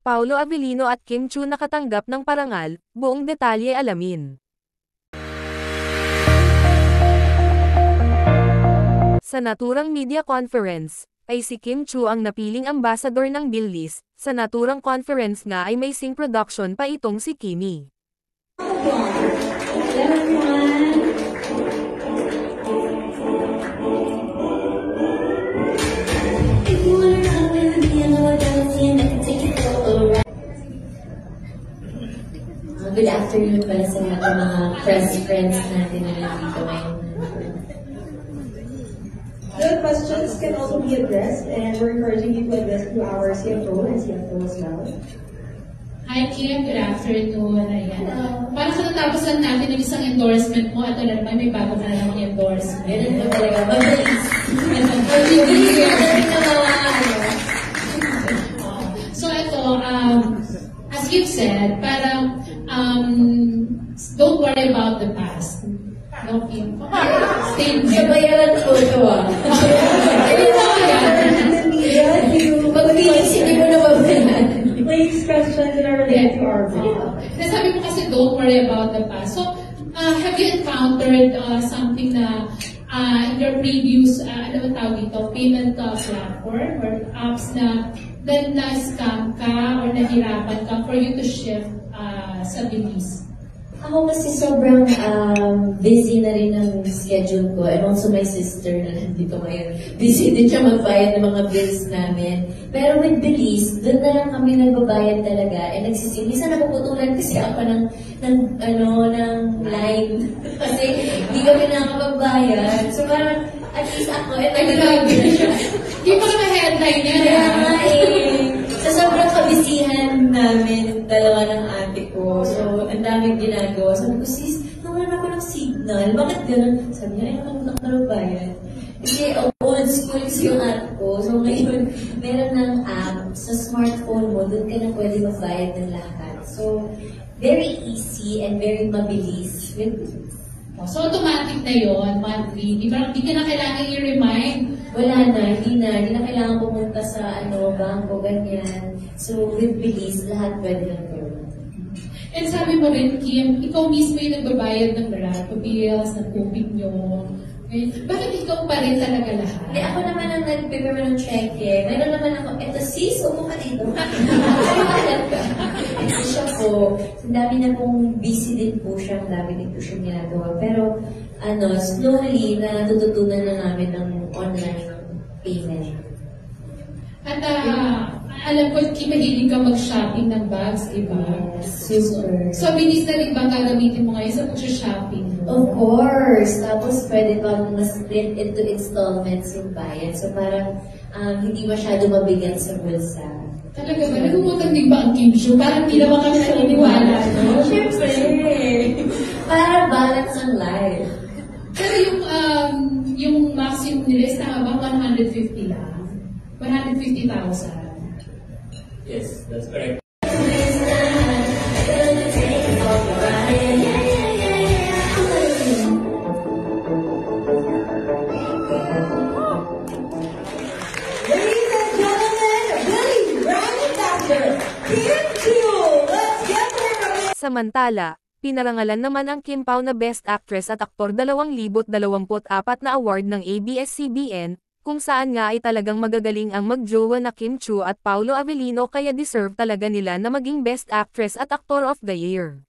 Paolo Avellino at Kim Chiu nakatanggap ng parangal, buong detalye alamin. Sa naturang media conference, ay si Kim Chiu ang napiling ambassador ng Billys. Sa naturang conference nga ay may sing production pa itong si Kimi. Good afternoon pala sa mga press friends natin na nandito ngayon. The questions can also be addressed, and we're encouraging you to address to our CFO and CFO as well. Hi Kim, good afternoon. Ayan. Para sa natapos lang natin ng isang endorsement mo, at naman may bago na lang endorsement. Ganun mo talaga, mabilis. Mabilis na natin na mga So ito, as you've said, parang don't worry about the past. No, Kim? Statement. Sabayan ko ito Hindi mo kaya. Pag-feelings, hindi mo na babayan. Please, questions that are related to our video. Nasabi mo kasi don't worry about the past. So, have you encountered something na in your previous, ano ba tawag dito, payment platform or apps na na-scam ka or nahirapan ka for you to shift sa Billys? Ako kasi sobrang busy na rin ang schedule ko, and also my sister na nandito ngayon. Busy din siya magbayad ng mga bills namin. Pero with Billys, doon na lang kami nagbabayad talaga. And minsan napuputulan kasi ako ng line. Kasi hindi kami nakakapagbayad. So parang, at least ako, Hindi pa naman headline yan. Sa sobrang kabisihan namin, dalawa ng ate ko. So, ang daming ginagawa. Sabi ko, sis, nawalan ako ng signal. Bakit gano'n? Sabi niya, ay, nakakabayad. Kasi old school yung ate ko. So, ngayon, meron ng app sa smartphone mo, doon ka na pwede magbayad ng lahat. So, very easy and very mabilis. So, automatic na yon monthly. Di ka na kailangan i-remind. Wala na, hindi na kailangan pumunta sa bangko, ganyan. So, with Billys, lahat pwede lang gawin. And sabi mo rin, Kim, ikaw mismo yung nagbabayad ng Meralco bills, ng tubig nyo. Okay. Bakit ikaw pa rin talaga lahat? Hindi, ako naman ang nag-prepare ng cheque. Meron naman ako, eto sis, upo ka dito. Ito siya po. Ang dami na pong busy din po siya, ang dami din po siya ginagawa. Pero, slowly, natututunan na namin ng online payment. At alam ko, Kim, mahilig ka mag-shopping ng bags, diba? Super. So, Billys na rin bang gagamitin mo ngayon sa pag-shopping? Of course. Tapos, pwede pang split into installments yung bayad. So, parang hindi masyado mabigat sa bulsa. Talaga ba? Nagumutang din ba ang Kim Chiu? Parang hindi naman kami naniniwala, no? Siyempre. Para balance ang life. Pero yung maximum nila is tama ba 150 lang? 150,000. Yes, that's correct. Samantala, pinarangalan naman ang Kim Pao na Best Actress at Aktor 2024 na award ng ABS-CBN, kung saan nga ay talagang magagaling ang magjowa na Kim Chiu at Paolo Avellino, kaya deserve talaga nila na maging Best Actress at Actor of the Year.